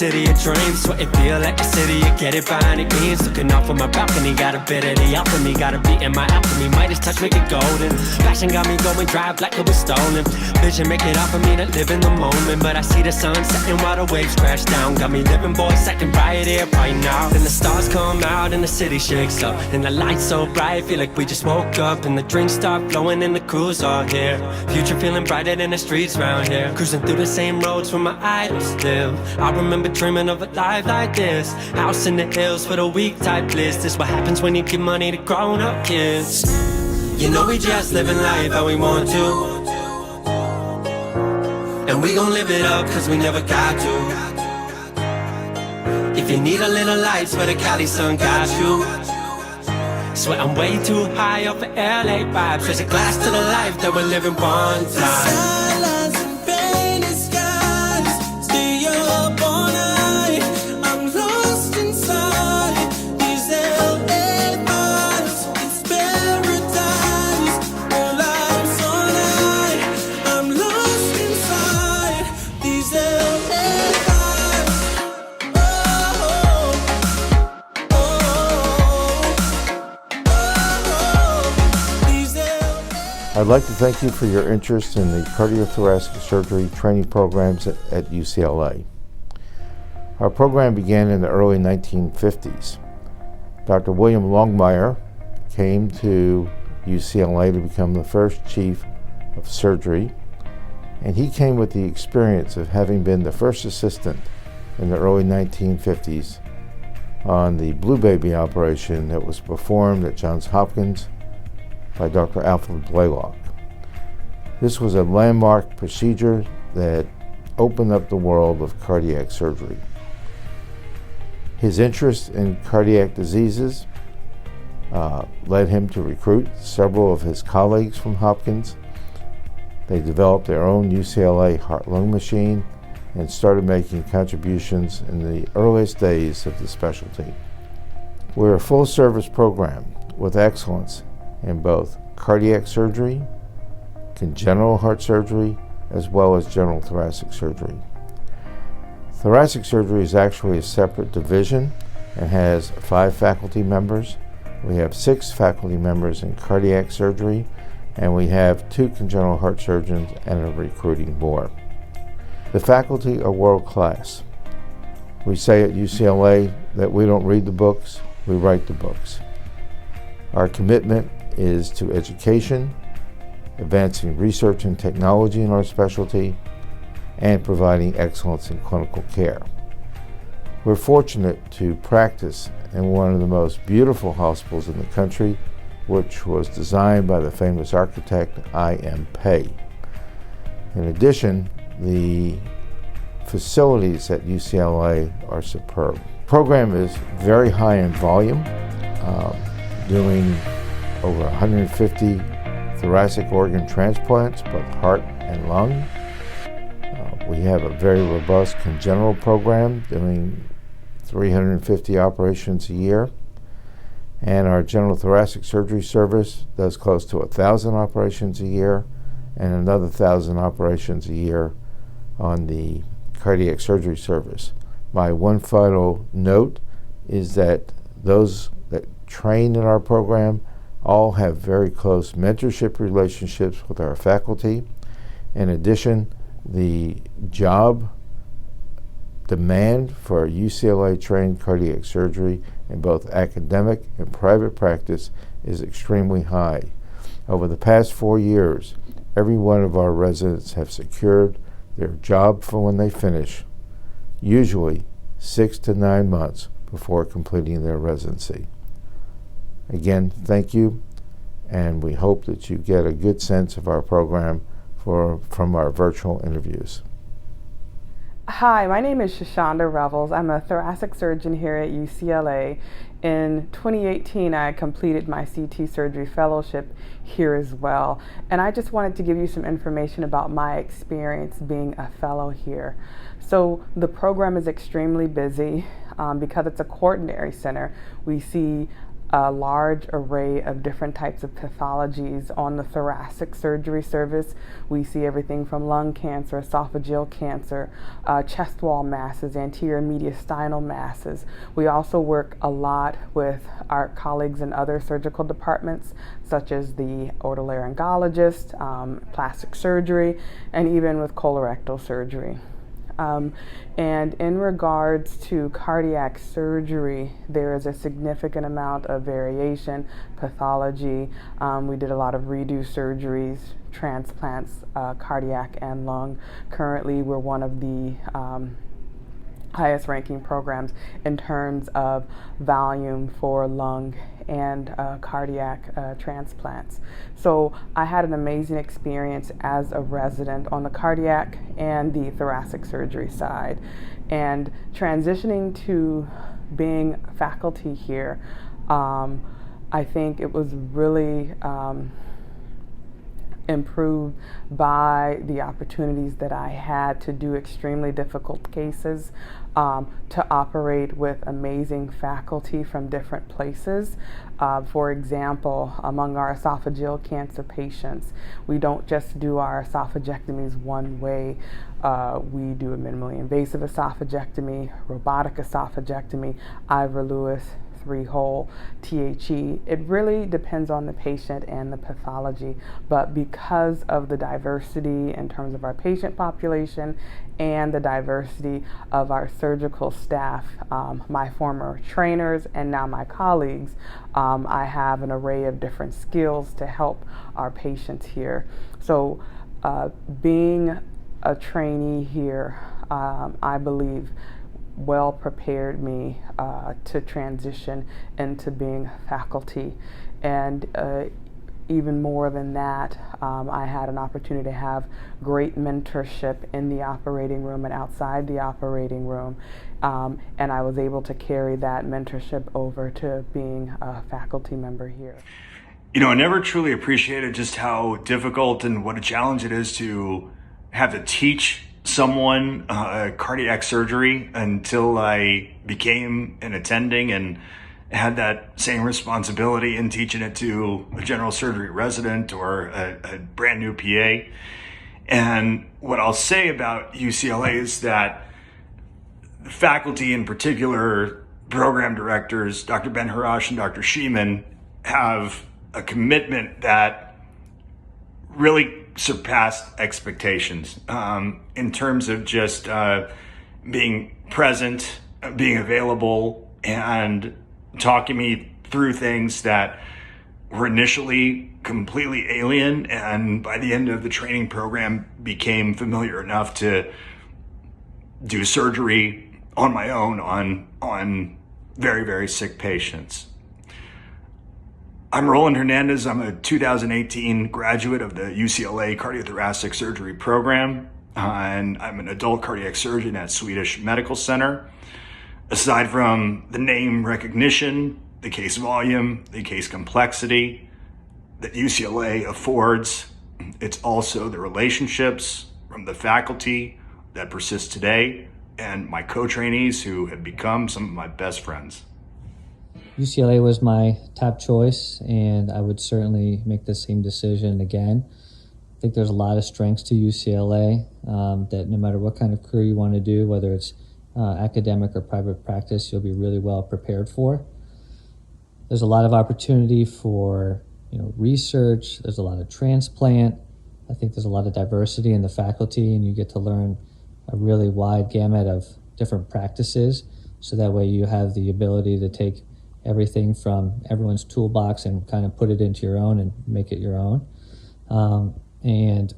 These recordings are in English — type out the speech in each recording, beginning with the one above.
city of dreams. Sweat it feel like the city, you get it by any means. Looking off from my balcony, got a bit of the alchemy. Got a beat in my alchemy, Midas touch make it golden. Passion got me going drive like it was stolen. Vision make it out for me to live in the moment. But I see the sun setting while the waves crash down. Got me living, boy, second right here, right now. Then the stars come out and the city shakes up. And the lights so bright, feel like we just woke up. And the drinks start flowing and the crew's all here. Future feeling brighter than the streets round here. Cruising through the same roads where my idols live. I remember dreaming of a life like this. House in the hills for the weak type bliss. This what happens when you give money to grown-up kids. You know we just living life how we want to. And we gon' live it up cause we never got to. If you need a little light, swear the Cali sun got you. Swear I'm way too high off of LA vibes. Raise a glass to the life that we're living one time. I'd like to thank you for your interest in the cardiothoracic surgery training programs at UCLA. Our program began in the early 1950s. Dr. William Longmire came to UCLA to become the first chief of surgery, and he came with the experience of having been the first assistant in the early 1950s on the Blue Baby operation that was performed at Johns Hopkins by Dr. Alfred Blaylock. This was a landmark procedure that opened up the world of cardiac surgery. His interest in cardiac diseases led him to recruit several of his colleagues from Hopkins. They developed their own UCLA heart-lung machine and started making contributions in the earliest days of the specialty. We're a full-service program with excellence in both cardiac surgery, congenital heart surgery, as well as general thoracic surgery. Thoracic surgery is actually a separate division and has 5 faculty members. We have 6 faculty members in cardiac surgery, and we have 2 congenital heart surgeons and are recruiting more. The faculty are world class. We say at UCLA that we don't read the books, we write the books. Our commitment is to education, advancing research and technology in our specialty, and providing excellence in clinical care. We're fortunate to practice in one of the most beautiful hospitals in the country, which was designed by the famous architect I.M. Pei. In addition, the facilities at UCLA are superb. The program is very high in volume, doing over 150 thoracic organ transplants, both heart and lung. We have a very robust congenital program, doing 350 operations a year. And our general thoracic surgery service does close to 1,000 operations a year and another 1,000 operations a year on the cardiac surgery service. My one final note is that those that train in our program all have very close mentorship relationships with our faculty. In addition, the job demand for UCLA-trained cardiac surgery in both academic and private practice is extremely high. Over the past 4 years, every one of our residents have secured their job for when they finish, usually 6 to 9 months before completing their residency. Again, thank you, and we hope that you get a good sense of our program from our virtual interviews. Hi, my name is Shoshonda Revels. I'm a thoracic surgeon here at UCLA. In 2018, I completed my CT surgery fellowship here as well. And I just wanted to give you some information about my experience being a fellow here. So the program is extremely busy because it's a quaternary center. We see a large array of different types of pathologies. On the thoracic surgery service, we see everything from lung cancer, esophageal cancer, chest wall masses, anterior mediastinal masses. We also work a lot with our colleagues in other surgical departments, such as the otolaryngologist, plastic surgery, and even with colorectal surgery. And in regards to cardiac surgery, there is a significant amount of variation, pathology. We did a lot of redo surgeries, transplants, cardiac and lung. Currently, we're one of the highest ranking programs in terms of volume for lung and cardiac transplants. So I had an amazing experience as a resident on the cardiac and the thoracic surgery side. And transitioning to being faculty here, I think it was really improved by the opportunities that I had to do extremely difficult cases, to operate with amazing faculty from different places. For example, among our esophageal cancer patients, we don't just do our esophagectomies one way. We do a minimally invasive esophagectomy, robotic esophagectomy, Ivor Lewis, 3-hole, Thg. It really depends on the patient and the pathology, but because of the diversity in terms of our patient population and the diversity of our surgical staff, my former trainers and now my colleagues, I have an array of different skills to help our patients here. So being a trainee here, I believe well prepared me to transition into being faculty. And even more than that, I had an opportunity to have great mentorship in the operating room and outside the operating room. And I was able to carry that mentorship over to being a faculty member here. You know, I never truly appreciated just how difficult and what a challenge it is to have to teach someone cardiac surgery until I became an attending and had that same responsibility in teaching it to a general surgery resident or a brand new PA. And what I'll say about UCLA is that the faculty, in particular program directors, Dr. Ben Harash and Dr. Sheeman, have a commitment that really surpassed expectations in terms of just being present, being available, and talking me through things that were initially completely alien, and by the end of the training program became familiar enough to do surgery on my own on very, very sick patients. I'm Roland Hernandez. I'm a 2018 graduate of the UCLA Cardiothoracic Surgery program, and I'm an adult cardiac surgeon at Swedish Medical Center. Aside from the name recognition, the case volume, the case complexity that UCLA affords, it's also the relationships from the faculty that persist today and my co-trainees who have become some of my best friends. UCLA was my top choice, and I would certainly make the same decision again. I think there's a lot of strengths to UCLA that no matter what kind of career you want to do, whether it's academic or private practice, you'll be really well prepared for. There's a lot of opportunity for research. There's a lot of transplant. I think there's a lot of diversity in the faculty, and you get to learn a really wide gamut of different practices. So that way you have the ability to take everything from everyone's toolbox and kind of put it into your own and make it your own. And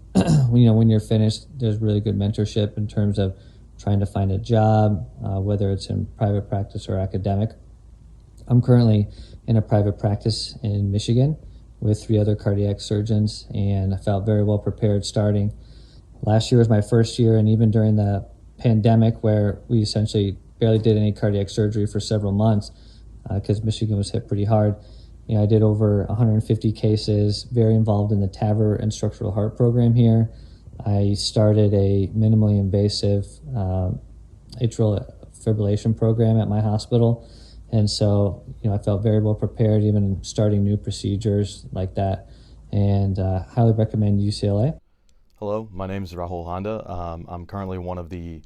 when you're finished, there's really good mentorship in terms of trying to find a job, whether it's in private practice or academic. I'm currently in a private practice in Michigan with 3 other cardiac surgeons, and I felt very well prepared starting. Last year was my first year, and even during the pandemic where we essentially barely did any cardiac surgery for several months, because Michigan was hit pretty hard. I did over 150 cases, very involved in the TAVR and structural heart program here. I started a minimally invasive atrial fibrillation program at my hospital, And so, I felt very well prepared, even starting new procedures like that, and highly recommend UCLA. Hello, my name is Rahul Honda. I'm currently one of the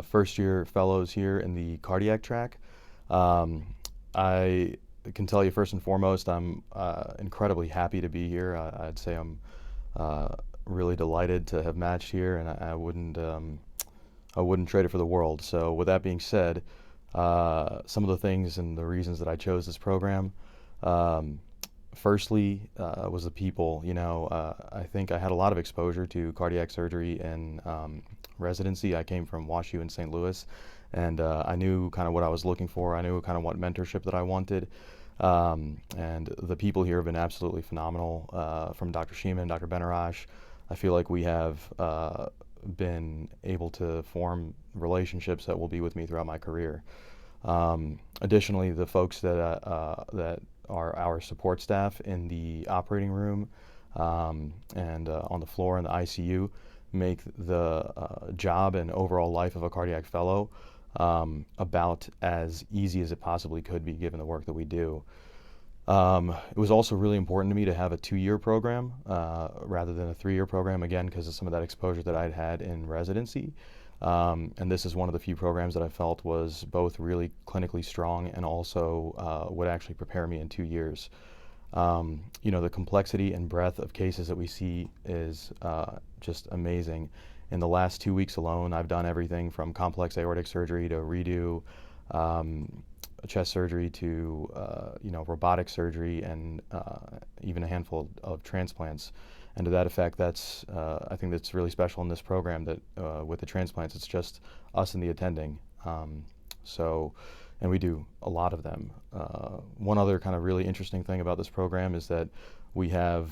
first year fellows here in the cardiac track. I can tell you first and foremost, I'm incredibly happy to be here. I'd say I'm really delighted to have matched here, and I wouldn't trade it for the world. So with that being said, some of the things and the reasons that I chose this program, firstly, was the people. I think I had a lot of exposure to cardiac surgery in residency. I came from WashU in St. Louis, and I knew kind of what I was looking for. I knew kind of what mentorship that I wanted. And the people here have been absolutely phenomenal, from Dr. Sheeman, Dr. Benarash. I feel like we have been able to form relationships that will be with me throughout my career. Additionally, the folks that are our support staff in the operating room and on the floor in the ICU make the job and overall life of a cardiac fellow about as easy as it possibly could be, given the work that we do. It was also really important to me to have a 2-year program rather than a 3-year program, again, because of some of that exposure that I'd had in residency. And this is one of the few programs that I felt was both really clinically strong and also would actually prepare me in 2 years. The complexity and breadth of cases that we see is just amazing. In the last 2 weeks alone, I've done everything from complex aortic surgery to redo chest surgery to robotic surgery and even a handful of transplants. And to that effect, I think that's really special in this program, that with the transplants, it's just us and the attending. And we do a lot of them. One other kind of really interesting thing about this program is that we have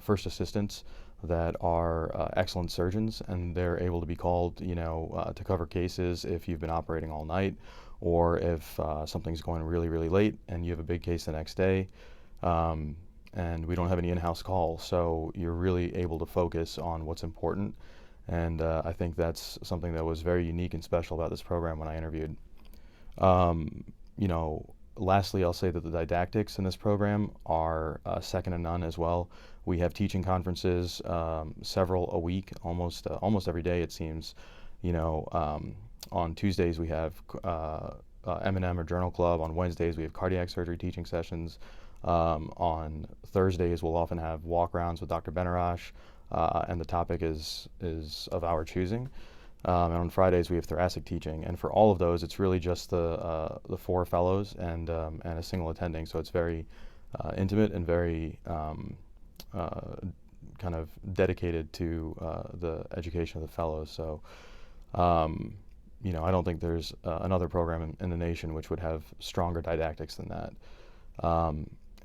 first assistants that are excellent surgeons, and they're able to be called, to cover cases if you've been operating all night, or if something's going really, really late and you have a big case the next day. And we don't have any in-house calls, so you're really able to focus on what's important. And I think that's something that was very unique and special about this program when I interviewed. Lastly, I'll say that the didactics in this program are second to none as well. We have teaching conferences, several a week, almost every day it seems. On Tuesdays we have M&M or Journal Club. On Wednesdays we have cardiac surgery teaching sessions. On Thursdays we'll often have walk-arounds with Dr. Benarash, and the topic is of our choosing. And on Fridays we have thoracic teaching, and for all of those it's really just the 4 fellows and a single attending. So it's very intimate and very kind of dedicated to the education of the fellows. So I don't think there's another program in the nation which would have stronger didactics than that.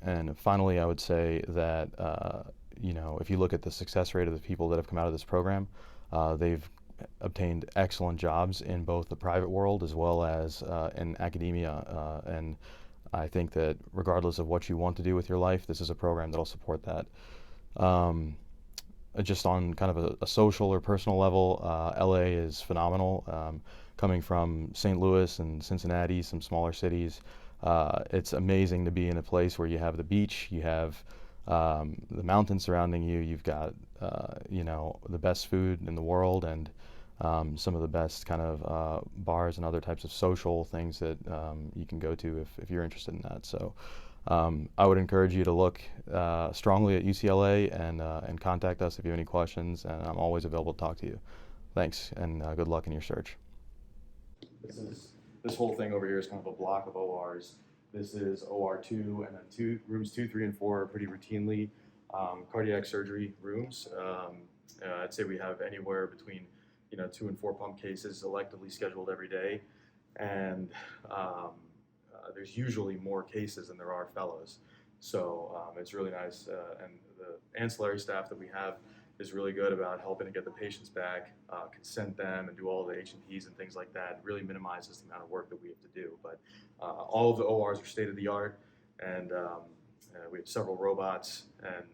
And finally, I would say that if you look at the success rate of the people that have come out of this program, they've obtained excellent jobs in both the private world as well as in academia. And I think that regardless of what you want to do with your life, this is a program that'll support that. Just on kind of a social or personal level, LA is phenomenal. Coming from St. Louis and Cincinnati, some smaller cities, it's amazing to be in a place where you have the beach, you have the mountains surrounding you, you've got the best food in the world, and some of the best kind of bars and other types of social things that you can go to if you're interested in that. So I would encourage you to look strongly at UCLA and contact us if you have any questions, and I'm always available to talk to you. Thanks, and good luck in your search. This whole thing over here is kind of a block of ORs. This is OR2, and then rooms 2, 3, and 4 are pretty routinely cardiac surgery rooms. I'd say we have anywhere between 2 and 4 pump cases electively scheduled every day, and there's usually more cases than there are fellows. So it's really nice, and the ancillary staff that we have is really good about helping to get the patients back, consent them, and do all the H&Ps and things like that. It really minimizes the amount of work that we have to do. But all of the ORs are state of the art, and we have several robots, and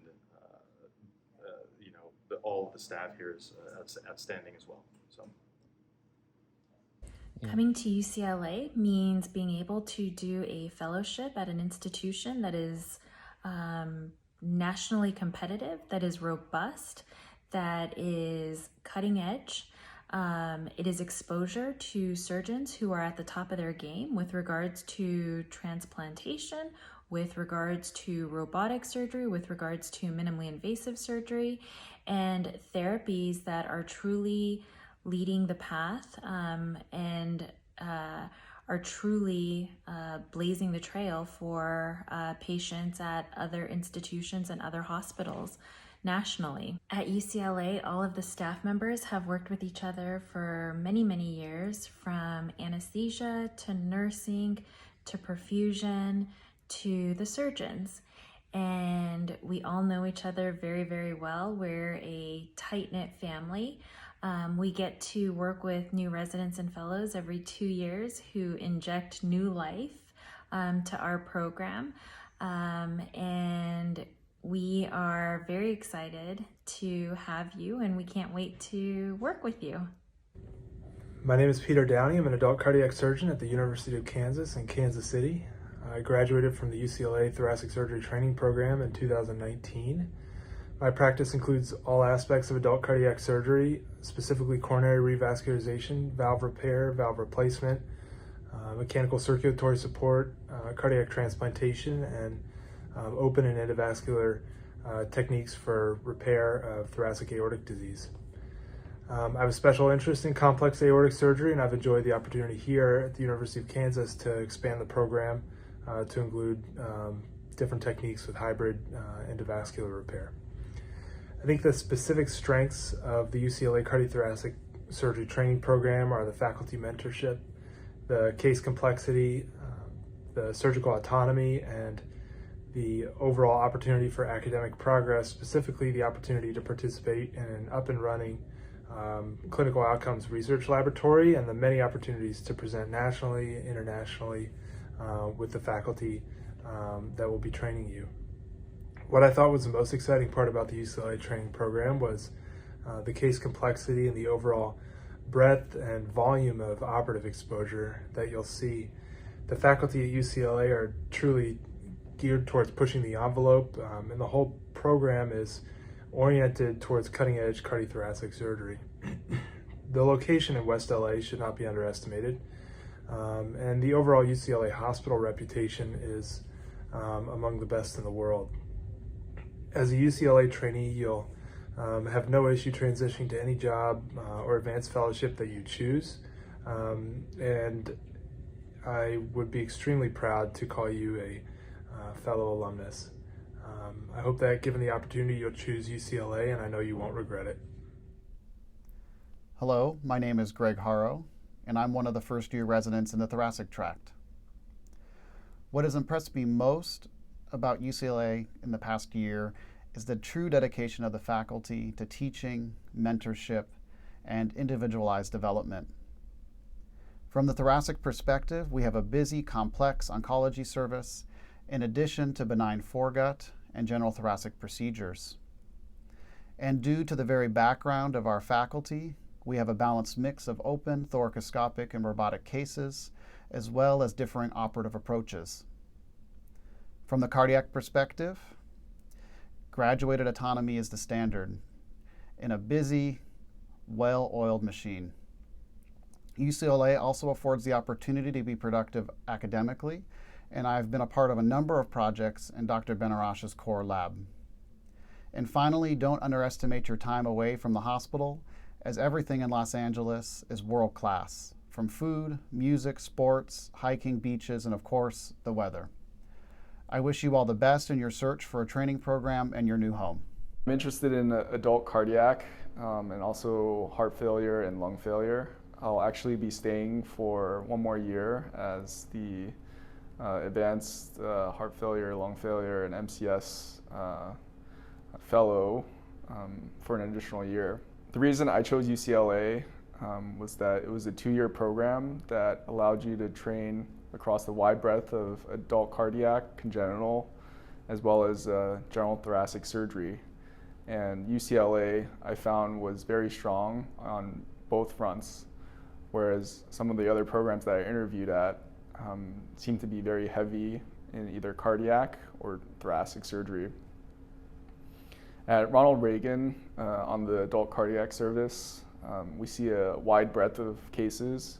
all of the staff here is outstanding as well. So. Coming to UCLA means being able to do a fellowship at an institution that is nationally competitive, that is robust, that is cutting edge. It is exposure to surgeons who are at the top of their game with regards to transplantation, with regards to robotic surgery, with regards to minimally invasive surgery, and therapies that are truly leading the path and are truly blazing the trail for patients at other institutions and other hospitals nationally. At UCLA, all of the staff members have worked with each other for many, many years, from anesthesia to nursing to perfusion to the surgeons. And we all know each other very, very well. We're a tight-knit family. We get to work with new residents and fellows every 2 years who inject new life to our program. And we are very excited to have you, and we can't wait to work with you. My name is Peter Downey. I'm an adult cardiac surgeon at the University of Kansas in Kansas City. I graduated from the UCLA Thoracic Surgery Training Program in 2019. My practice includes all aspects of adult cardiac surgery, specifically coronary revascularization, valve repair, valve replacement, mechanical circulatory support, cardiac transplantation, and open and endovascular techniques for repair of thoracic aortic disease. I have a special interest in complex aortic surgery, and I've enjoyed the opportunity here at the University of Kansas to expand the program to include different techniques with hybrid endovascular repair. I think the specific strengths of the UCLA Cardiothoracic Surgery Training Program are the faculty mentorship, the case complexity, the surgical autonomy, and the overall opportunity for academic progress, specifically the opportunity to participate in an up and running clinical outcomes research laboratory, and the many opportunities to present nationally, internationally with the faculty that will be training you. What I thought was the most exciting part about the UCLA training program was the case complexity and the overall breadth and volume of operative exposure that you'll see. The faculty at UCLA are truly geared towards pushing the envelope, and the whole program is oriented towards cutting-edge cardiothoracic surgery. The location in West LA should not be underestimated, and the overall UCLA hospital reputation is among the best in the world. As a UCLA trainee, you'll have no issue transitioning to any job or advanced fellowship that you choose, and I would be extremely proud to call you a fellow alumnus. I hope that given the opportunity, you'll choose UCLA, and I know you won't regret it. Hello, my name is Greg Harrow, and I'm one of the first-year residents in the thoracic tract. What has impressed me most about UCLA in the past year is the true dedication of the faculty to teaching, mentorship, and individualized development. From the thoracic perspective, we have a busy, complex oncology service in addition to benign foregut and general thoracic procedures. And due to the very background of our faculty, we have a balanced mix of open, thoracoscopic, and robotic cases, as well as differing operative approaches. From the cardiac perspective, graduated autonomy is the standard in a busy, well-oiled machine. UCLA also affords the opportunity to be productive academically, and I've been a part of a number of projects in Dr. Benarash's core lab. And finally, don't underestimate your time away from the hospital, as everything in Los Angeles is world-class, from food, music, sports, hiking, beaches, and of course, the weather. I wish you all the best in your search for a training program and your new home. I'm interested in adult cardiac and also heart failure and lung failure. I'll actually be staying for 1 more year as the advanced heart failure, lung failure, and MCS fellow for an additional year. The reason I chose UCLA was that it was a 2-year program that allowed you to train across the wide breadth of adult cardiac, congenital, as well as general thoracic surgery. And UCLA, I found, was very strong on both fronts. whereas some of the other programs that I interviewed at seem to be very heavy in either cardiac or thoracic surgery. At Ronald Reagan, on the adult cardiac service, we see a wide breadth of cases,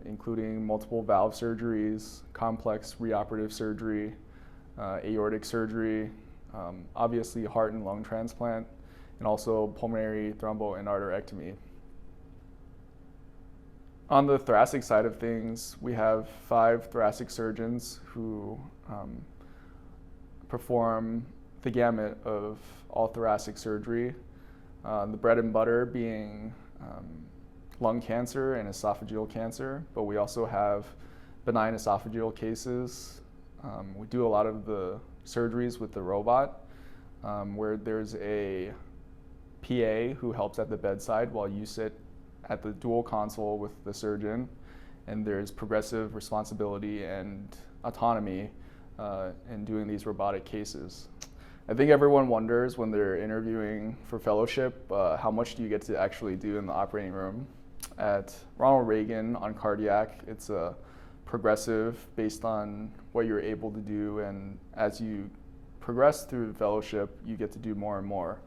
including multiple valve surgeries, complex reoperative surgery, aortic surgery, obviously heart and lung transplant, and also pulmonary thromboendarterectomy. On the thoracic side of things, we have 5 thoracic surgeons who perform the gamut of all thoracic surgery, the bread and butter being lung cancer and esophageal cancer, but we also have benign esophageal cases. We do a lot of the surgeries with the robot, where there's a PA who helps at the bedside while you sit at the dual console with the surgeon, and there's progressive responsibility and autonomy in doing these robotic cases. I think everyone wonders when they're interviewing for fellowship, how much do you get to actually do in the operating room? At Ronald Reagan on cardiac, it's a progressive based on what you're able to do, and as you progress through the fellowship, you get to do more and more.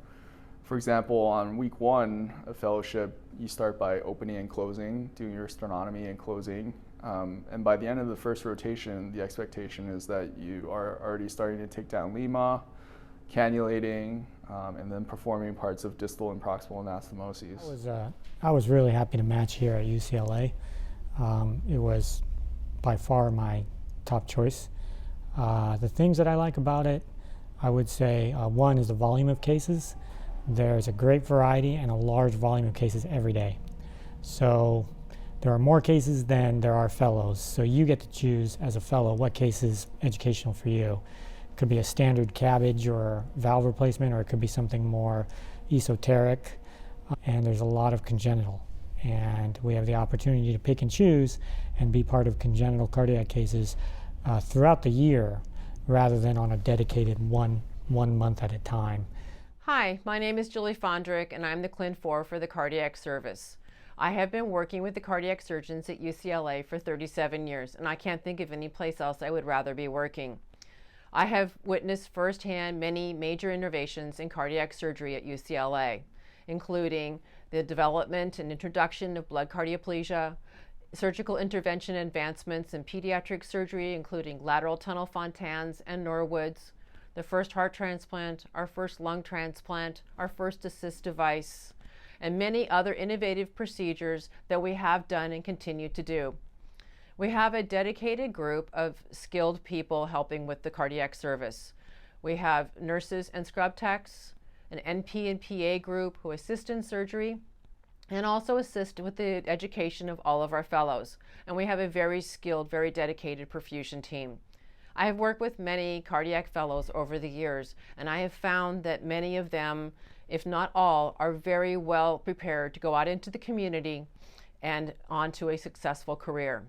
For example, on week 1 of fellowship, you start by opening and closing, doing your sternotomy and closing. And by the end of the first rotation, the expectation is that you are already starting to take down lima, cannulating, and then performing parts of distal and proximal anastomoses. I was really happy to match here at UCLA. It was by far my top choice. The things that I like about it, I would say one is the volume of cases. There's a great variety and a large volume of cases every day. So there are more cases than there are fellows. So you get to choose as a fellow what case is educational for you. It could be a standard cabbage or valve replacement, or it could be something more esoteric. And there's a lot of congenital. And we have the opportunity to pick and choose and be part of congenital cardiac cases throughout the year, rather than on a dedicated one month at a time. Hi, my name is Julie Fondrick, and I'm the Clin 4 for the cardiac service. I have been working with the cardiac surgeons at UCLA for 37 years, and I can't think of any place else I would rather be working. I have witnessed firsthand many major innovations in cardiac surgery at UCLA, including the development and introduction of blood cardioplegia, surgical intervention advancements in pediatric surgery, including lateral tunnel Fontans and Norwoods, the first heart transplant, our first lung transplant, our first assist device, and many other innovative procedures that we have done and continue to do. We have a dedicated group of skilled people helping with the cardiac service. We have nurses and scrub techs, an NP and PA group who assist in surgery, and also assist with the education of all of our fellows. And we have a very skilled, very dedicated perfusion team. I have worked with many cardiac fellows over the years, and I have found that many of them, if not all, are very well prepared to go out into the community and onto a successful career.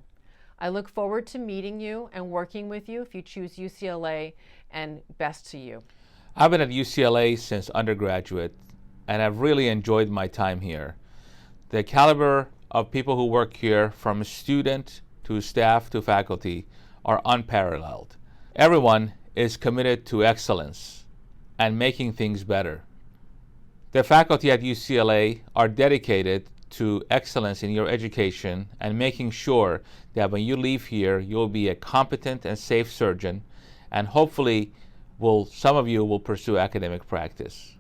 I look forward to meeting you and working with you if you choose UCLA, and best to you. I've been at UCLA since undergraduate, and I've really enjoyed my time here. The caliber of people who work here, from student to staff to faculty, are unparalleled. Everyone is committed to excellence and making things better. The faculty at UCLA are dedicated to excellence in your education and making sure that when you leave here, you'll be a competent and safe surgeon, and hopefully some of you will pursue academic practice.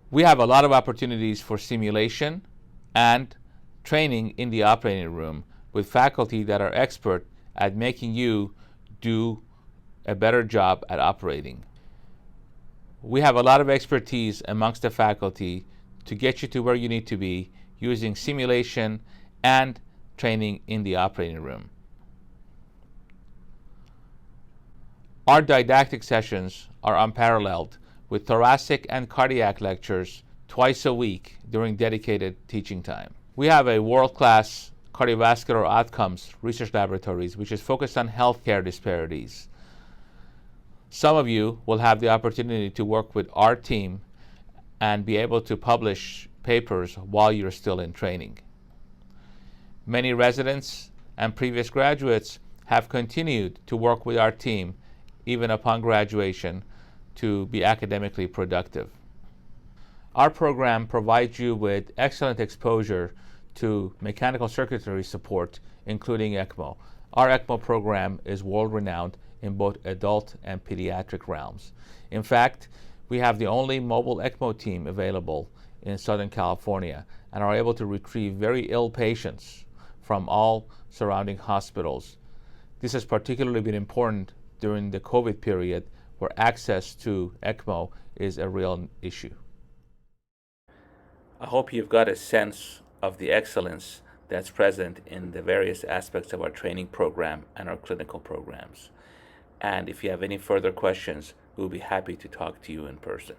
We have a lot of opportunities for simulation and training in the operating room with faculty that are expert at making you do a better job at operating. We have a lot of expertise amongst the faculty to get you to where you need to be using simulation and training in the operating room. Our didactic sessions are unparalleled, with thoracic and cardiac lectures twice a week during dedicated teaching time. We have a world-class cardiovascular outcomes research laboratories which is focused on healthcare disparities. Some of you will have the opportunity to work with our team and be able to publish papers while you're still in training. Many residents and previous graduates have continued to work with our team even upon graduation to be academically productive. Our program provides you with excellent exposure to mechanical circulatory support, including ECMO. Our ECMO program is world-renowned in both adult and pediatric realms. In fact, we have the only mobile ECMO team available in Southern California and are able to retrieve very ill patients from all surrounding hospitals. This has particularly been important during the COVID period, where access to ECMO is a real issue. I hope you've got a sense of the excellence that's present in the various aspects of our training program and our clinical programs. And if you have any further questions, we'll be happy to talk to you in person.